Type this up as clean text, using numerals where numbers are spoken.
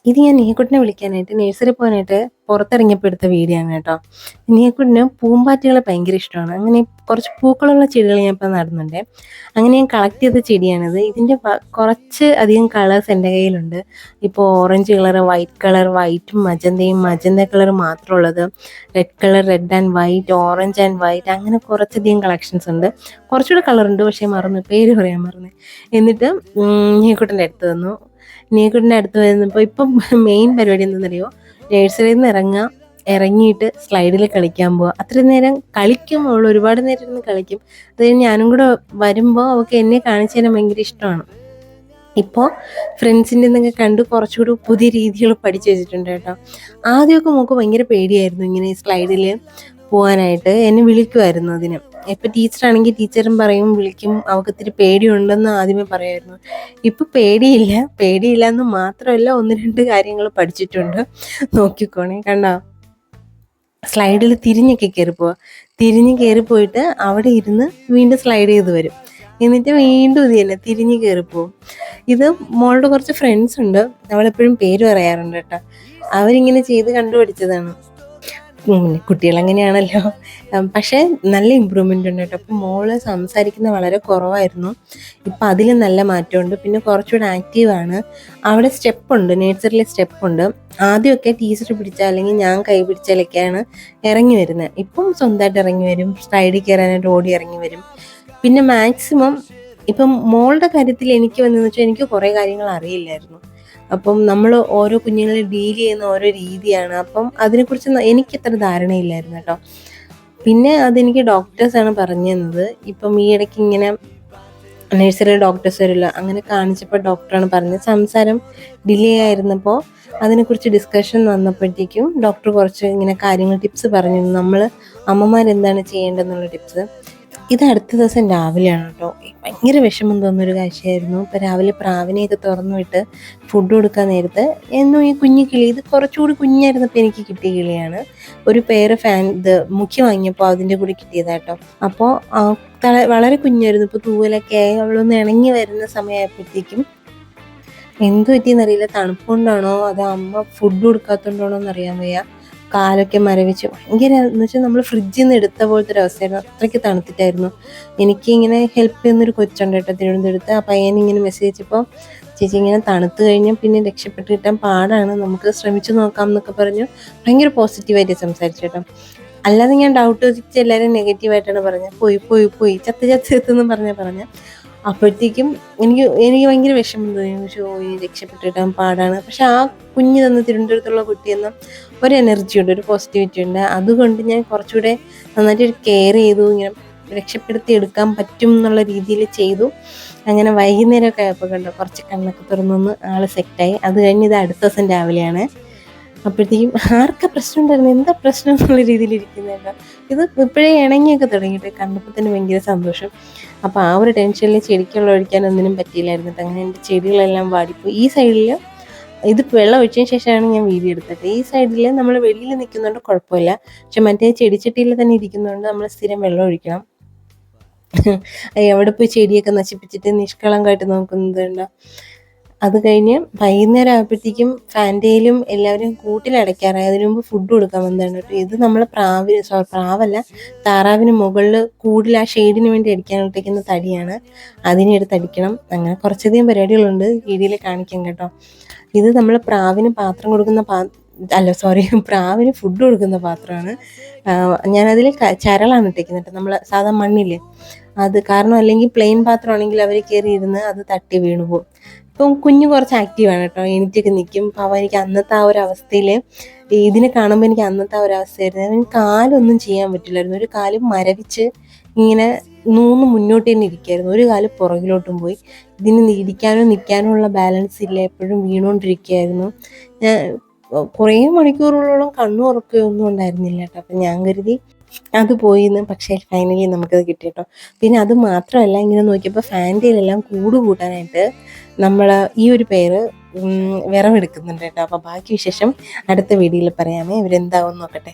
ഇത് ഞാൻ നീക്കുട്ടിനെ വിളിക്കാനായിട്ട് നഴ്സറി പോകാനായിട്ട് പുറത്തിറങ്ങിയപ്പോൾ എടുത്ത വീഡിയോ ആണ് കേട്ടോ. നീക്കുട്ടിന് പൂമ്പാറ്റകളെ ഭയങ്കര ഇഷ്ടമാണ്. അങ്ങനെ കുറച്ച് പൂക്കളുള്ള ചെടികൾ ഞാൻ ഇപ്പോൾ നടുന്നുണ്ട്. അങ്ങനെ ഞാൻ കളക്ട് ചെയ്ത ചെടിയാണിത്. ഇതിൻ്റെ കുറച്ച് അധികം കളേഴ്സ് എൻ്റെ കയ്യിലുണ്ട്. ഇപ്പോൾ ഓറഞ്ച് കളർ, വൈറ്റ് കളർ, വൈറ്റും മജന്തയും, മജന്ത കളർ മാത്രമുള്ളത്, red colour, red and white, orange and white, അങ്ങനെ കുറച്ചധികം കളക്ഷൻസ് ഉണ്ട്. കുറച്ചുകൂടെ കളറുണ്ട്, പക്ഷേ മറന്നു, പേര് പറയാൻ മറന്നു. എന്നിട്ട് നീക്കുട്ടിൻ്റെ അടുത്ത് തന്നു. നീക്കുട്ടിൻ്റെ അടുത്ത് വരുന്നപ്പോൾ ഇപ്പം മെയിൻ പരിപാടി എന്താണെന്നറിയോ, നഴ്സറിയിൽ നിന്ന് ഇറങ്ങിയിട്ട് സ്ലൈഡിൽ കളിക്കാൻ പോവുക. അത്രയും നേരം കളിക്കും അവൾ, ഒരുപാട് നേരം ഇരുന്ന് കളിക്കും. അത് കഴിഞ്ഞ് ഞാനും കൂടെ വരുമ്പോൾ അവൾക്ക് എന്നെ കാണിച്ചു തരാൻ ഭയങ്കര ഇഷ്ടമാണ്. ഇപ്പോൾ ഫ്രണ്ട്സിൻ്റെ നിന്നൊക്കെ കണ്ട് കുറച്ചുകൂടി പുതിയ രീതികൾ പഠിച്ചു വെച്ചിട്ടുണ്ട് കേട്ടോ. ആദ്യമൊക്കെ മോൾക്ക് ഭയങ്കര പേടിയായിരുന്നു ഇങ്ങനെ സ്ലൈഡിൽ പോകാനായിട്ട്. എന്നെ വിളിക്കുമായിരുന്നു അതിന്. ഇപ്പം ടീച്ചറാണെങ്കിൽ ടീച്ചറും പറയും, വിളിക്കും, അവൾക്ക് ഇത്തിരി പേടിയുണ്ടെന്ന് ആദ്യമേ പറയുമായിരുന്നു. ഇപ്പം പേടിയില്ല എന്ന് മാത്രമല്ല, 1-2 കാര്യങ്ങൾ പഠിച്ചിട്ടുണ്ട്. നോക്കിക്കോണേ, കണ്ടോ, സ്ലൈഡിൽ തിരിഞ്ഞൊക്കെ തിരിഞ്ഞ് കയറിപ്പോയിട്ട് അവിടെ ഇരുന്ന് വീണ്ടും സ്ലൈഡ് ചെയ്ത് വരും. എന്നിട്ട് വീണ്ടും ഇത് തന്നെ തിരിഞ്ഞ് കയറിപ്പോവും. ഇത് മോളുടെ കുറച്ച് ഫ്രണ്ട്സ് ഉണ്ട്, അവളെപ്പോഴും പേര് പറയാറുണ്ട് കേട്ടോ. അവരിങ്ങനെ ചെയ്ത് കണ്ടുപിടിച്ചതാണ്. കുട്ടികളങ്ങനെയാണല്ലോ. പക്ഷേ നല്ല ഇമ്പ്രൂവ്മെൻ്റ് ഉണ്ട് കേട്ടോ. അപ്പം മോള് സംസാരിക്കുന്നത് വളരെ കുറവായിരുന്നു, ഇപ്പം അതിൽ നല്ല മാറ്റമുണ്ട്. പിന്നെ കുറച്ചുകൂടെ ആക്റ്റീവാണ്. അവിടെ സ്റ്റെപ്പുണ്ട്, നേഴ്സറിലെ സ്റ്റെപ്പുണ്ട്. ആദ്യമൊക്കെ ടീച്ചർ പിടിച്ചാൽ അല്ലെങ്കിൽ ഞാൻ കൈ പിടിച്ചാലൊക്കെയാണ് ഇറങ്ങി വരുന്നത്. ഇപ്പം സ്വന്തമായിട്ട് ഇറങ്ങി വരും, സ്ലൈഡിൽ കയറാനായിട്ട് ഓടി ഇറങ്ങി വരും. പിന്നെ മാക്സിമം ഇപ്പം മോളുടെ കാര്യത്തിൽ എനിക്ക് വന്നതെന്ന് വെച്ചാൽ, എനിക്ക് കുറേ കാര്യങ്ങൾ അറിയില്ലായിരുന്നു. അപ്പം നമ്മൾ ഓരോ കുഞ്ഞുങ്ങളെ ഡീൽ ചെയ്യുന്ന ഓരോ രീതിയാണ്. അപ്പം അതിനെക്കുറിച്ച് എനിക്ക് അത്ര ധാരണയില്ലായിരുന്നു കേട്ടോ. പിന്നെ അതെനിക്ക് ഡോക്ടേഴ്സാണ് പറഞ്ഞു തന്നത്. ഇപ്പം ഈ ഇടയ്ക്ക് ഇങ്ങനെ നഴ്സറി ഡോക്ടേഴ്സ് വരില്ല, അങ്ങനെ കാണിച്ചപ്പോൾ ഡോക്ടറാണ് പറഞ്ഞത്, സംസാരം ഡിലേ ആയിരുന്നപ്പോൾ അതിനെക്കുറിച്ച് ഡിസ്കഷൻ വന്നപ്പോഴത്തേക്കും ഡോക്ടർ കുറച്ച് ഇങ്ങനെ കാര്യങ്ങൾ, ടിപ്സ് പറഞ്ഞു, നമ്മൾ അമ്മമാരെന്താണ് ചെയ്യേണ്ടതെന്നുള്ള ടിപ്സ്. ഇത് അടുത്ത ദിവസം രാവിലെയാണ് കേട്ടോ. ഭയങ്കര വിഷമം തോന്നുന്നൊരു കാഴ്ചയായിരുന്നു. ഇപ്പോൾ രാവിലെ പ്രാവിനെയൊക്കെ തുറന്നു വിട്ട് ഫുഡ് കൊടുക്കാൻ നേരത്ത് എന്നും ഈ കുഞ്ഞു കിളി, ഇത് കുറച്ചുകൂടി കുഞ്ഞായിരുന്നപ്പോൾ എനിക്ക് കിട്ടിയ കിളിയാണ്. ഒരു പേര് മുഖ്യ വാങ്ങിയപ്പോൾ അതിൻ്റെ കൂടി കിട്ടിയതാട്ടോ. അപ്പോൾ വളരെ കുഞ്ഞായിരുന്നു. ഇപ്പോൾ തൂവലൊക്കെ ആയി അവളൊന്ന് ഇണങ്ങി വരുന്ന സമയമായപ്പോഴത്തേക്കും എന്ത് പറ്റിയെന്നറിയില്ല, തണുപ്പുകൊണ്ടാണോ അതോ അമ്മ ഫുഡ് കൊടുക്കാത്തതുകൊണ്ടാണോ എന്നറിയാൻ വയ്യ, കാലൊക്കെ മരവിച്ച് ഭയങ്കര, എന്ന് വെച്ചാൽ നമ്മൾ ഫ്രിഡ്ജിൽ നിന്ന് എടുത്ത പോലത്തെ ഒരു അവസ്ഥയായിരുന്നു. അത്രയ്ക്ക് തണുത്തിട്ടായിരുന്നു. എനിക്ക് ഇങ്ങനെ ഹെൽപ്പ് ചെയ്യുന്നൊരു കൊച്ചുണ്ട് കേട്ടോ തിരുവനന്തപുരത്ത്. ആ പയ്യൻ ഇങ്ങനെ മെസ്സേജ് അയച്ചപ്പോൾ, ചേച്ചി ഇങ്ങനെ തണുത്ത് കഴിഞ്ഞാൽ പിന്നെ രക്ഷപ്പെട്ട് കിട്ടാൻ പാടാണ്, നമുക്ക് ശ്രമിച്ചു നോക്കാം എന്നൊക്കെ പറഞ്ഞു ഭയങ്കര പോസിറ്റീവായിട്ട് സംസാരിച്ചു കേട്ടോ. അല്ലാതെ ഞാൻ ഡൗട്ട് ചോദിച്ച് എല്ലാവരും നെഗറ്റീവായിട്ടാണ് പറഞ്ഞത്. പോയി ചത്തെന്ന് പറഞ്ഞ അപ്പോഴത്തേക്കും എനിക്ക് ഭയങ്കര വിഷമം തോന്നി. രക്ഷപ്പെട്ട് കിട്ടാൻ പാടാണ്. പക്ഷെ ആ കുഞ്ഞ് തന്ന തിരുവനന്തപുരത്തുള്ള കുട്ടിയെന്ന ഒരു എനർജി ഉണ്ട്, ഒരു പോസിറ്റിവിറ്റി ഉണ്ട്. അതുകൊണ്ട് ഞാൻ കുറച്ചുകൂടെ നന്നായിട്ട് കെയർ ചെയ്തു, ഇങ്ങനെ രക്ഷപ്പെടുത്തി എടുക്കാൻ പറ്റും എന്നുള്ള രീതിയിൽ ചെയ്തു. അങ്ങനെ വൈകുന്നേരമൊക്കെ ആയപ്പോൾ കണ്ടോ, കുറച്ച് കണ്ണൊക്കെ തുറന്നൊന്ന് ആൾ സെറ്റായി. അത് കഴിഞ്ഞ് ഇത് അടുത്ത ദിവസം രാവിലെയാണ്. അപ്പോഴത്തേക്കും ആർക്കാ പ്രശ്നം ഉണ്ടായിരുന്നു, എന്താ പ്രശ്നം എന്നുള്ള രീതിയിൽ ഇരിക്കുന്നതല്ല. ഇത് ഇപ്പോഴേ ഇണങ്ങിയൊക്കെ തുടങ്ങിയിട്ട് കണ്ടപ്പോൾ തന്നെ ഭയങ്കര സന്തോഷം. അപ്പോൾ ആ ഒരു ടെൻഷനിൽ ചെടിക്കുള്ള ഒഴിക്കാൻ ഒന്നിനും പറ്റിയില്ലായിരുന്നു. അങ്ങനെ എൻ്റെ ചെടികളെല്ലാം വാടിപ്പോയി. ഈ സൈഡിൽ ഇത് വെള്ളം ഒഴിച്ചതിന് ശേഷമാണ് ഞാൻ വീഡിയോ എടുത്തത്. ഈ സൈഡിൽ നമ്മൾ വെളിയിൽ നിൽക്കുന്നതുകൊണ്ട് കുഴപ്പമില്ല, പക്ഷെ മറ്റേ ചെടിച്ചട്ടിയിൽ തന്നെ ഇരിക്കുന്നതുകൊണ്ട് നമ്മൾ സ്ഥിരം വെള്ളം ഒഴിക്കണം. എവിടെ പോയി ചെടിയൊക്കെ നശിപ്പിച്ചിട്ട് നിഷ്കളങ്കമായിട്ട് നോക്കുന്നതുണ്ടോ. അത് കഴിഞ്ഞ് വൈകുന്നേരം ആയപ്പോഴത്തേക്കും ഫാൻറ്റയിലും എല്ലാവരും കൂട്ടിലടയ്ക്കാറായി. അതിനു മുമ്പ് ഫുഡ് കൊടുക്കാൻ വന്നതാണ് കേട്ടോ. ഇത് നമ്മൾ പ്രാവല്ല, താറാവിന് മുകളിൽ കൂടിൽ ആ ഷെയ്ഡിന് വേണ്ടി അടിക്കാനിട്ടേക്കുന്ന തടിയാണ്, അതിനെടുത്ത് അടിക്കണം. അങ്ങനെ കുറച്ചധികം പരിപാടികളുണ്ട്, വീഡിയോയിൽ കാണിക്കാം കേട്ടോ. ഇത് നമ്മൾ പ്രാവിന് പാത്രം കൊടുക്കുന്ന പ്രാവിന് ഫുഡ് കൊടുക്കുന്ന പാത്രമാണ്. ഞാനതിൽ ചരളാണ് ഇട്ടേക്കുന്നത് കേട്ടോ, നമ്മൾ സാധാ മണ്ണില്ലേ അത്. കാരണം അല്ലെങ്കിൽ പ്ലെയിൻ പാത്രമാണെങ്കിൽ അവർ കയറി ഇരുന്ന് അത് തട്ടി വീണു പോകും. ഇപ്പം കുഞ്ഞ് കുറച്ച് ആക്റ്റീവാണ് കേട്ടോ, എണീറ്റൊക്കെ നിൽക്കും. അപ്പോൾ എനിക്ക് അന്നത്തെ ആ ഒരു അവസ്ഥയിൽ ഇതിനെ കാണുമ്പോൾ എനിക്ക് അന്നത്തെ ആ ഒരു അവസ്ഥയായിരുന്നു. എനിക്ക് കാലൊന്നും ചെയ്യാൻ പറ്റില്ലായിരുന്നു. ഒരു കാല് മരവിച്ച് ഇങ്ങനെ മുന്നോട്ട് തന്നെ ഇരിക്കുകയായിരുന്നു, ഒരു കാല് പുറകിലോട്ടും പോയി. ഇതിന് ഇരിക്കാനോ നിൽക്കാനോ ഉള്ള ബാലൻസ് ഇല്ല, എപ്പോഴും വീണുകൊണ്ടിരിക്കുകയായിരുന്നു. ഞാൻ കുറേ മണിക്കൂറുകളോളം കണ്ണു ഉറക്കുകയൊന്നും ഉണ്ടായിരുന്നില്ല കേട്ടോ. അപ്പം ഞാൻ കരുതി അത് പോയിന്ന്. പക്ഷേ ഫൈനലി നമുക്കത് കിട്ടി കേട്ടോ. പിന്നെ അത് മാത്രമല്ല, ഇങ്ങനെ നോക്കിയപ്പോൾ ഫാൻറ്റയിലെല്ലാം കൂട് കൂട്ടാനായിട്ട് നമ്മൾ ഈ ഒരു പേര് വിറവെടുക്കുന്നുണ്ട് കേട്ടോ. അപ്പോൾ ബാക്കി വിശേഷം അടുത്ത വീഡിയോയിൽ പറയാമേ. ഇവരെന്താവും നോക്കട്ടെ.